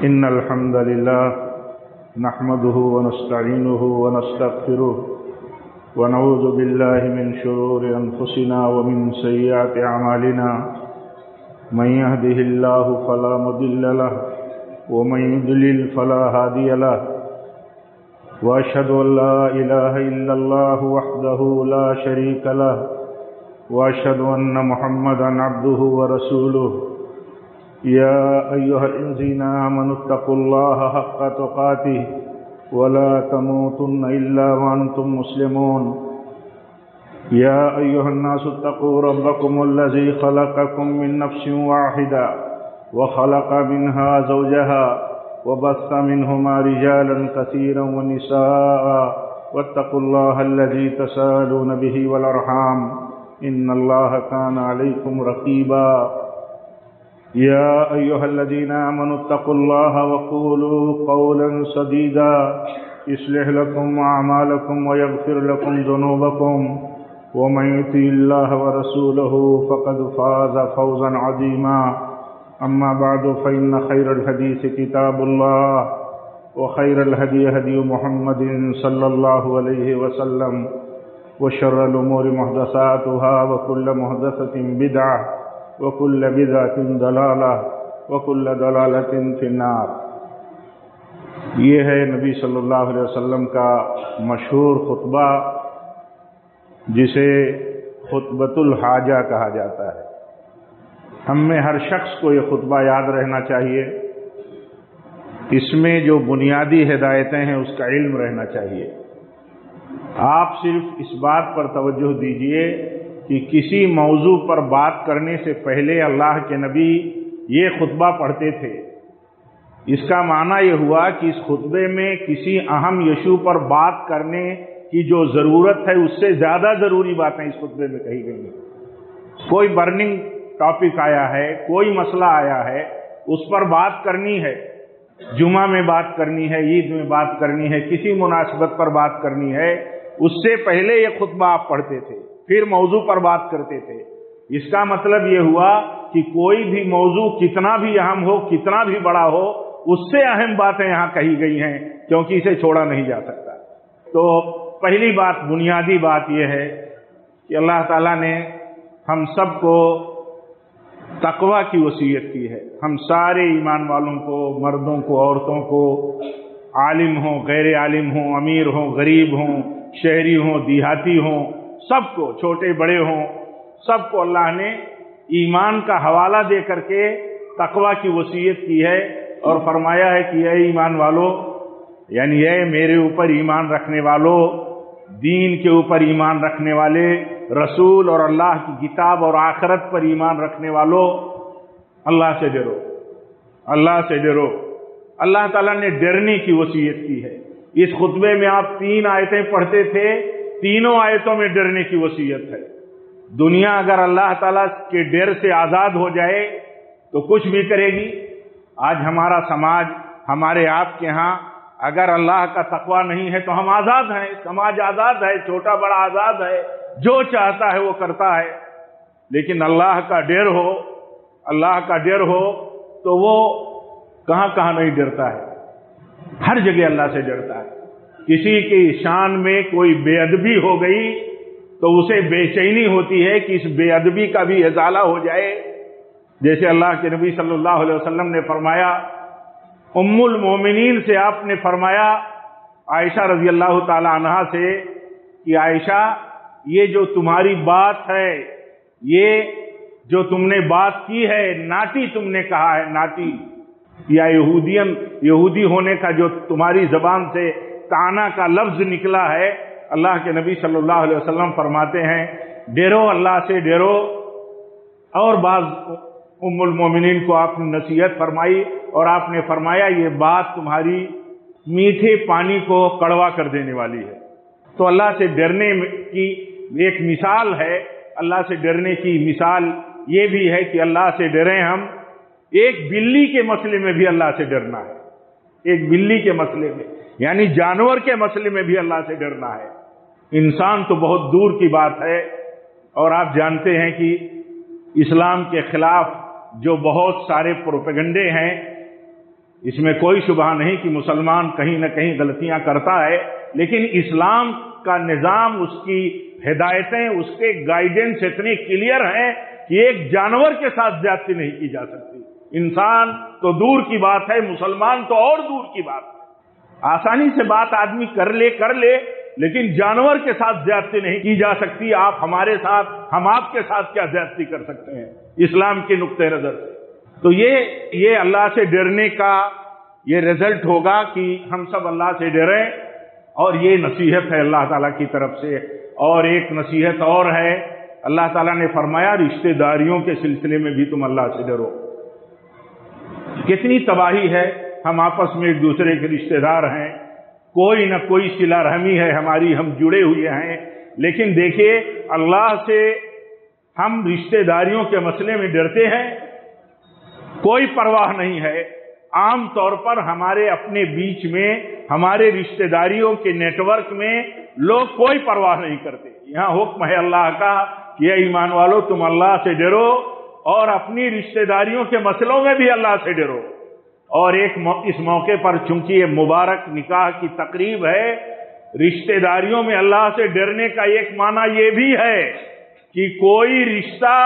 إن الحمد لله نحمده ونستعينه ونستغفره ونعوذ بالله من شرور أنفسنا ومن سيئات أعمالنا من يهده الله فلا مضل له ومن يضلل فلا هادي له وأشهد أن لا إله إلا الله وحده لا شريك له وأشهد أن محمدا عبده ورسوله يا أيها الذين آمنوا اتقوا الله حق تقاته ولا تموتن إلا وأنتم مسلمون يا أيها الناس اتقوا ربكم الذي خلقكم من نفس واحدة وخلق منها زوجها وبث منهما رجالا كثيرا ونساء واتقوا الله الذي تساءلون به والأرحام إن الله كان عليكم رقيبا يا أيها الذين آمنوا اتقوا الله وقولوا قولا سديدا يصلح لكم أعمالكم ويغفر لكم ذنوبكم ومن يطع الله ورسوله فقد فاز فوزا عظيما أما بعد فإن خير الحديث كتاب الله وخير الهدي هدي محمد صلى الله عليه وسلم وشر الأمور محدثاتها وكل محدثة بدعة وكل بدعة ضلالة وكل ضلالة في النار۔ یہ ہے نبی صلی اللہ علیہ وسلم کا مشہور خطبہ جسے خطبۃ الحاجہ کہا جاتا ہے۔ ہم میں ہر شخص کو یہ خطبہ یاد رہنا چاہیے، اس میں جو بنیادی ہدایتیں ہیں اس کا علم رہنا چاہیے۔ آپ صرف اس بات پر توجہ دیجئے کہ کسی موضوع پر بات کرنے سے پہلے اللہ کے نبی یہ خطبہ پڑھتے تھے۔ اس کا معنی یہ ہوا کہ اس خطبے میں کسی اہم ایشو پر بات کرنے کی جو ضرورت ہے اس سے زیادہ ضروری باتیں اس خطبے میں کہی گئی ہیں۔ کوئی برننگ ٹاپک آیا ہے، کوئی مسئلہ آیا ہے، اس پر بات کرنی ہے، جمعہ میں بات کرنی ہے، عید میں بات کرنی ہے، کسی مناسبت پر بات کرنی ہے، اس سے پہلے یہ خطبہ آپ پڑھتے تھے، پھر موضوع پر بات کرتے تھے۔ اس کا مطلب یہ ہوا کہ کوئی بھی موضوع کتنا بھی اہم ہو، کتنا بھی بڑا ہو، اس سے اہم باتیں یہاں کہی گئی ہیں، کیونکہ اسے چھوڑا نہیں جا سکتا۔ تو پہلی بات، بنیادی بات یہ ہے کہ اللہ تعالیٰ نے ہم سب کو تقوی کی وصیت کی ہے۔ ہم سارے ایمان والوں کو، مردوں کو، عورتوں کو، عالم ہوں، غیر عالم ہوں، امیر ہوں، غریب ہوں، شہری ہوں، دیہاتی ہوں، سب کو، چھوٹے بڑے ہوں، سب کو اللہ نے ایمان کا حوالہ دے کر کے تقوی کی وصیت کی ہے اور فرمایا ہے کہ اے ایمان والو، یعنی اے میرے اوپر ایمان رکھنے والو، دین کے اوپر ایمان رکھنے والے، رسول اور اللہ کی کتاب اور آخرت پر ایمان رکھنے والو، اللہ سے ڈرو، اللہ سے ڈرو۔ اللہ تعالیٰ نے ڈرنے کی وصیت کی ہے۔ اس خطبے میں آپ 3 آیتیں پڑھتے تھے، تینوں آیتوں میں ڈرنے کی وصیت ہے۔ دنیا اگر اللہ تعالیٰ کے ڈر سے آزاد ہو جائے تو کچھ بھی کرے گی۔ آج ہمارا سماج، ہمارے آپ کے ہاں اگر اللہ کا تقوی نہیں ہے تو ہم آزاد ہیں، سماج آزاد ہے، چھوٹا بڑا آزاد ہے، جو چاہتا ہے وہ کرتا ہے۔ لیکن اللہ کا ڈر ہو، اللہ کا ڈر ہو تو وہ کہاں کہاں نہیں ڈرتا ہے، ہر جگہ اللہ سے ڈرتا ہے۔ کسی کی شان میں کوئی بے ادبی ہو گئی تو اسے بے چینی ہوتی ہے کہ اس بے ادبی کا بھی ازالہ ہو جائے۔ جیسے اللہ کے نبی صلی اللہ علیہ وسلم نے فرمایا، ام المومنین سے آپ نے فرمایا عائشہ رضی اللہ تعالی عنہا سے کہ عائشہ، یہ جو تمہاری بات ہے، یہ جو تم نے بات کی ہے، ناٹی تم نے کہا ہے، ناٹی یا یہودی ہونے کا جو تمہاری زبان سے طعنہ کا لفظ نکلا ہے، اللہ کے نبی صلی اللہ علیہ وسلم فرماتے ہیں ڈرو، اللہ سے ڈرو۔ اور بعض ام المومنین کو آپ نے نصیحت فرمائی اور آپ نے فرمایا یہ بات تمہاری میٹھے پانی کو کڑوا کر دینے والی ہے۔ تو اللہ سے ڈرنے کی ایک مثال ہے، اللہ سے ڈرنے کی مثال یہ بھی ہے کہ اللہ سے ڈریں ہم۔ ایک بلی کے مسئلے میں بھی اللہ سے ڈرنا ہے، ایک بلی کے مسئلے میں، یعنی جانور کے مسئلے میں بھی اللہ سے ڈرنا ہے۔ انسان تو بہت دور کی بات ہے، اور آپ جانتے ہیں کہ اسلام کے خلاف جو بہت سارے پروپیگنڈے ہیں اس میں کوئی شبہ نہیں کہ مسلمان کہیں نہ کہیں غلطیاں کرتا ہے، لیکن اسلام کا نظام، اس کی ہدایتیں، اس کے گائیڈنس اتنے کلیئر ہیں کہ ایک جانور کے ساتھ زیادتی نہیں کی جا سکتی۔ انسان تو دور کی بات ہے، مسلمان تو اور دور کی بات ہے۔ آسانی سے بات آدمی کر لے، لیکن جانور کے ساتھ زیادتی نہیں کی جا سکتی۔ آپ ہمارے ساتھ، ہم آپ کے ساتھ کیا زیادتی کر سکتے ہیں اسلام کے نقطۂ نظر سے؟ تو یہ اللہ سے ڈرنے کا یہ رزلٹ ہوگا کہ ہم سب اللہ سے ڈریں، اور یہ نصیحت ہے اللہ تعالیٰ کی طرف سے۔ اور ایک نصیحت اور ہے، اللہ تعالیٰ نے فرمایا رشتہ داریوں کے سلسلے میں بھی تم اللہ سے ڈرو۔ کتنی تباہی ہے، ہم آپس میں ایک دوسرے کے رشتہ دار ہیں، کوئی نہ کوئی صلہ رحمی ہے ہماری، ہم جڑے ہوئے ہیں، لیکن دیکھیے اللہ سے ہم رشتہ داریوں کے مسئلے میں ڈرتے ہیں، کوئی پرواہ نہیں ہے۔ عام طور پر ہمارے اپنے بیچ میں، ہمارے رشتہ داریوں کے نیٹ ورک میں لوگ کوئی پرواہ نہیں کرتے۔ یہاں حکم ہے اللہ کا کہ اے ایمان والو تم اللہ سے ڈرو، اور اپنی رشتہ داریوں کے مسئلوں میں بھی اللہ سے ڈرو۔ اور اس موقع پر چونکہ یہ مبارک نکاح کی تقریب ہے، رشتہ داریوں میں اللہ سے ڈرنے کا ایک معنی یہ بھی ہے کہ کوئی رشتہ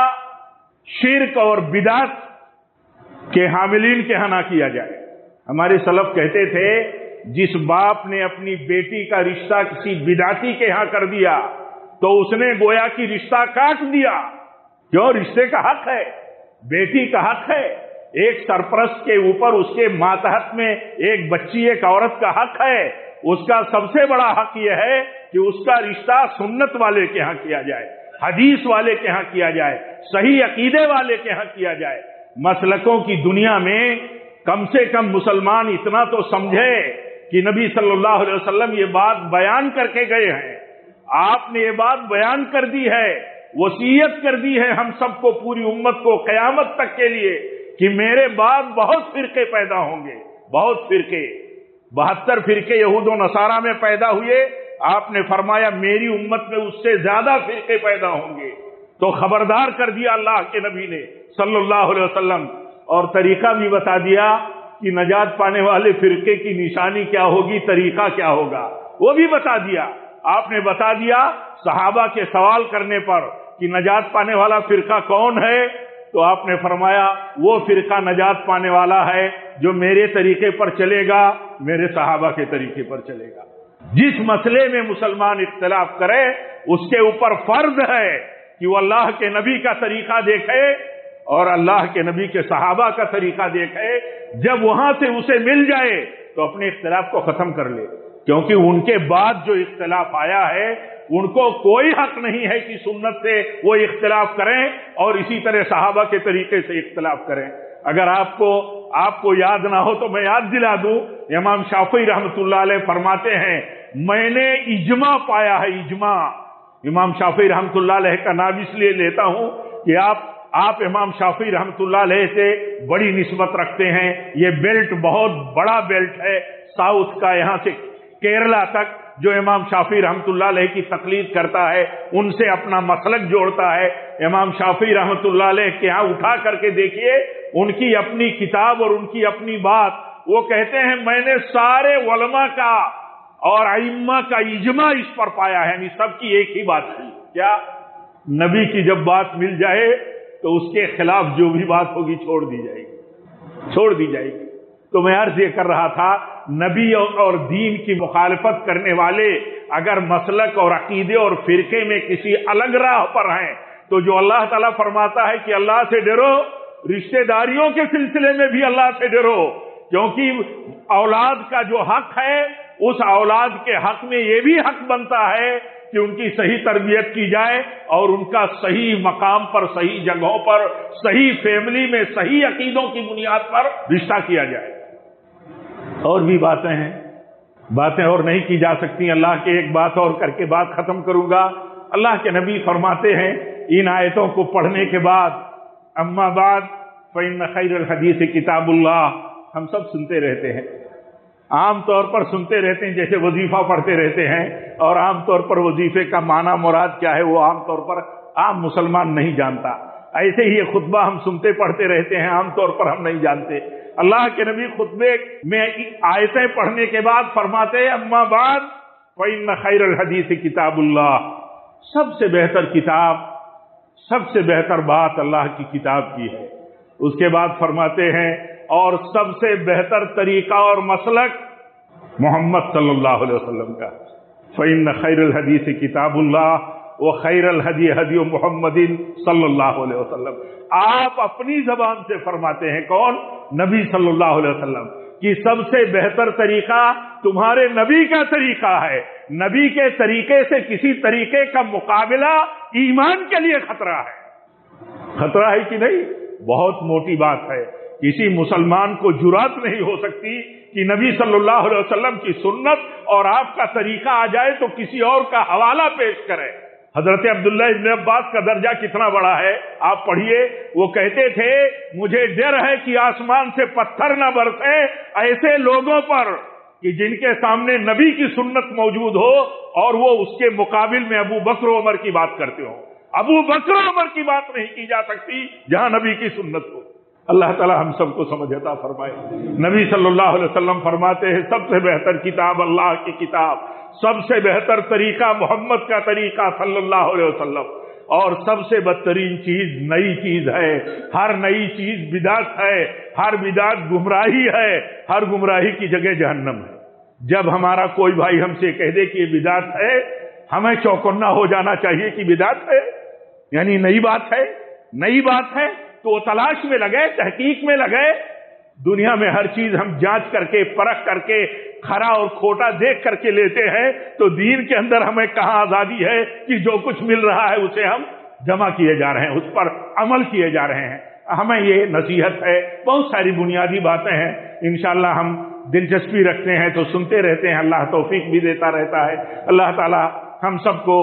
شرک اور بدعت کے حاملین کے ہاں نہ کیا جائے۔ ہمارے سلف کہتے تھے جس باپ نے اپنی بیٹی کا رشتہ کسی بدعتی کے ہاں کر دیا تو اس نے گویا کی رشتہ کاٹ دیا، کیوں؟ رشتے کا حق ہے، بیٹی کا حق ہے، ایک سرپرست کے اوپر اس کے ماتحت میں ایک بچی، ایک عورت کا حق ہے۔ اس کا سب سے بڑا حق یہ ہے کہ اس کا رشتہ سنت والے کے ہاں کیا جائے، حدیث والے کے ہاں کیا جائے، صحیح عقیدے والے کے ہاں کیا جائے۔ مسلکوں کی دنیا میں کم سے کم مسلمان اتنا تو سمجھے کہ نبی صلی اللہ علیہ وسلم یہ بات بیان کر کے گئے ہیں، آپ نے یہ بات بیان کر دی ہے، وصیت کر دی ہے ہم سب کو، پوری امت کو قیامت تک کے لیے، کہ میرے بعد بہت فرقے پیدا ہوں گے، بہت فرقے، 72 فرقے یہود و نصارہ میں پیدا ہوئے، آپ نے فرمایا میری امت میں اس سے زیادہ فرقے پیدا ہوں گے۔ تو خبردار کر دیا اللہ کے نبی نے صلی اللہ علیہ وسلم، اور طریقہ بھی بتا دیا کہ نجات پانے والے فرقے کی نشانی کیا ہوگی، طریقہ کیا ہوگا، وہ بھی بتا دیا۔ آپ نے بتا دیا صحابہ کے سوال کرنے پر کہ نجات پانے والا فرقہ کون ہے، تو آپ نے فرمایا وہ فرقہ نجات پانے والا ہے جو میرے طریقے پر چلے گا، میرے صحابہ کے طریقے پر چلے گا۔ جس مسئلے میں مسلمان اختلاف کرے اس کے اوپر فرض ہے کہ وہ اللہ کے نبی کا طریقہ دیکھے اور اللہ کے نبی کے صحابہ کا طریقہ دیکھے۔ جب وہاں سے اسے مل جائے تو اپنے اختلاف کو ختم کر لے، کیونکہ ان کے بعد جو اختلاف آیا ہے ان کو کوئی حق نہیں ہے کہ سنت سے وہ اختلاف کریں اور اسی طرح صحابہ کے طریقے سے اختلاف کریں۔ اگر آپ کو یاد نہ ہو تو میں یاد دلا دوں، امام شافعی رحمۃ اللہ علیہ فرماتے ہیں میں نے اجماع پایا ہے، اجماع۔ امام شافعی رحمۃ اللہ علیہ کا نام اس لیے لیتا ہوں کہ آپ امام شافعی رحمۃ اللہ علیہ سے بڑی نسبت رکھتے ہیں۔ یہ بیلٹ بہت بڑا بیلٹ ہے، ساؤتھ کا، یہاں سے کیرلا تک جو امام شافعی رحمۃ اللہ علیہ کی تقلید کرتا ہے ان سے اپنا مسلک جوڑتا ہے۔ امام شافعی رحمۃ اللہ علیہ کے ہاں اٹھا کر کے دیکھیے ان کی اپنی کتاب اور ان کی اپنی بات، وہ کہتے ہیں میں نے سارے علماء کا اور ائمہ کا اجماع اس پر پایا ہے، یعنی سب کی ایک ہی بات تھی، کیا؟ نبی کی جب بات مل جائے تو اس کے خلاف جو بھی بات ہوگی چھوڑ دی جائے گی۔ تو میں عرض یہ کر رہا تھا نبی اور دین کی مخالفت کرنے والے اگر مسلک اور عقیدے اور فرقے میں کسی الگ راہ پر ہیں تو جو اللہ تعالیٰ فرماتا ہے کہ اللہ سے ڈرو، رشتہ داریوں کے سلسلے میں بھی اللہ سے ڈرو، کیونکہ اولاد کا جو حق ہے اس اولاد کے حق میں یہ بھی حق بنتا ہے کہ ان کی صحیح تربیت کی جائے اور ان کا صحیح مقام پر، صحیح جگہوں پر، صحیح فیملی میں، صحیح عقیدوں کی بنیاد پر رشتہ کیا جائے۔ اور بھی باتیں اور نہیں کی جا سکتی۔ اللہ کے ایک بات اور کر کے بات ختم کروں گا۔ اللہ کے نبی فرماتے ہیں ان آیتوں کو پڑھنے کے بعد اما بعد فإن خیر الحدیث کتاب اللہ، ہم سب سنتے رہتے ہیں، عام طور پر سنتے رہتے ہیں جیسے وظیفہ پڑھتے رہتے ہیں، اور عام طور پر وظیفے کا معنی مراد کیا ہے وہ عام طور پر عام مسلمان نہیں جانتا۔ ایسے ہی یہ خطبہ ہم سنتے پڑھتے رہتے ہیں، عام طور پر ہم نہیں جانتے۔ اللہ کے نبی خطبے میں آیتیں پڑھنے کے بعد فرماتے ہیں اما بعد فإن خیر الحدیث کتاب اللہ، سب سے بہتر کتاب، سب سے بہتر بات اللہ کی کتاب کی ہے۔ اس کے بعد فرماتے ہیں اور سب سے بہتر طریقہ اور مسلک محمد صلی اللہ علیہ وسلم کا۔ فإن خیر الحدیث کتاب اللہ وخیر الہدی ہدی محمد صلی اللہ علیہ وسلم۔ آپ اپنی زبان سے فرماتے ہیں، کون؟ نبی صلی اللہ علیہ وسلم، کہ سب سے بہتر طریقہ تمہارے نبی کا طریقہ ہے۔ نبی کے طریقے سے کسی طریقے کا مقابلہ ایمان کے لیے خطرہ ہے۔ خطرہ ہے کہ نہیں؟ بہت موٹی بات ہے۔ کسی مسلمان کو جرات نہیں ہو سکتی کہ نبی صلی اللہ علیہ وسلم کی سنت اور آپ کا طریقہ آ جائے تو کسی اور کا حوالہ پیش کرے۔ حضرت عبداللہ ابن عباس کا درجہ کتنا بڑا ہے آپ پڑھیے، وہ کہتے تھے مجھے ڈر ہے کہ آسمان سے پتھر نہ برسے ایسے لوگوں پر کہ جن کے سامنے نبی کی سنت موجود ہو اور وہ اس کے مقابل میں ابو بکر و عمر کی بات کرتے ہو۔ ابو بکر و عمر کی بات نہیں کی جا سکتی جہاں نبی کی سنت ہو۔ اللہ تعالی ہم سب کو سمجھ عطا فرمائے۔ نبی صلی اللہ علیہ وسلم فرماتے ہیں سب سے بہتر کتاب اللہ کی کتاب، سب سے بہتر طریقہ محمد کا طریقہ صلی اللہ علیہ وسلم، اور سب سے بدترین چیز نئی چیز ہے۔ ہر نئی چیز بدعت ہے، ہر بدعت گمراہی ہے، ہر گمراہی کی جگہ جہنم ہے۔ جب ہمارا کوئی بھائی ہم سے کہہ دے کہ یہ بدعت ہے، ہمیں چوکنا ہو جانا چاہیے کہ بدعت ہے، یعنی نئی بات ہے، نئی بات ہے تو تلاش میں لگے، تحقیق میں لگے۔ دنیا میں ہر چیز ہم جانچ کر کے پرکھ کر کے کھرا اور کھوٹا دیکھ کر کے لیتے ہیں، تو دین کے اندر ہمیں کہاں آزادی ہے کہ جو کچھ مل رہا ہے اسے ہم جمع کیے جا رہے ہیں، اس پر عمل کیے جا رہے ہیں۔ ہمیں یہ نصیحت ہے، بہت ساری بنیادی باتیں ہیں، انشاءاللہ ہم دلچسپی رکھتے ہیں تو سنتے رہتے ہیں، اللہ توفیق بھی دیتا رہتا ہے۔ اللہ تعالی ہم سب کو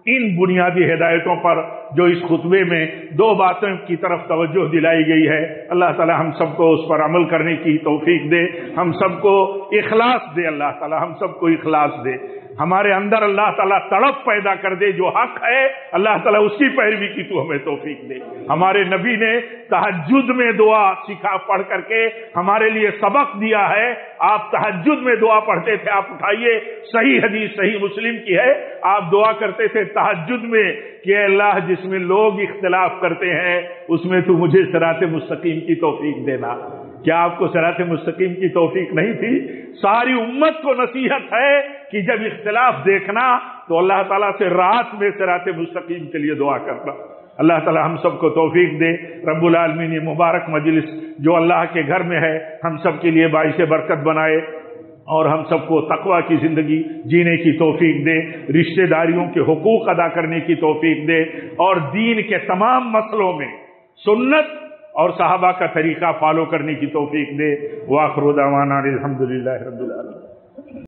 ان بنیادی ہدایتوں پر جو اس خطبے میں دو باتوں کی طرف توجہ دلائی گئی ہے، اللہ تعالی ہم سب کو اس پر عمل کرنے کی توفیق دے، ہم سب کو اخلاص دے، اللہ تعالی ہم سب کو اخلاص دے، ہمارے اندر اللہ تعالیٰ تڑپ پیدا کر دے، جو حق ہے اللہ تعالیٰ اس کی پیروی کی تو ہمیں توفیق دے۔ ہمارے نبی نے تہجد میں دعا سکھا پڑھ کر کے ہمارے لیے سبق دیا ہے۔ آپ تہجد میں دعا پڑھتے تھے، آپ اٹھائیے، صحیح حدیث صحیح مسلم کی ہے، آپ دعا کرتے تھے تہجد میں کہ اے اللہ جس میں لوگ اختلاف کرتے ہیں اس میں تو مجھے صراط مستقیم کی توفیق دینا۔ کیا آپ کو صراط مستقیم کی توفیق نہیں تھی؟ ساری امت کو نصیحت ہے کہ جب اختلاف دیکھنا تو اللہ تعالیٰ سے رات میں صراط مستقیم کے لیے دعا کرنا۔ اللہ تعالیٰ ہم سب کو توفیق دے۔ رب العالمین یہ مبارک مجلس جو اللہ کے گھر میں ہے ہم سب کے لیے باعث برکت بنائے، اور ہم سب کو تقوی کی زندگی جینے کی توفیق دے، رشتہ داریوں کے حقوق ادا کرنے کی توفیق دے، اور دین کے تمام مسئلوں میں سنت اور صحابہ کا طریقہ فالو کرنے کی توفیق دے۔ وآخر دعوانا الحمدللہ رب العالمین۔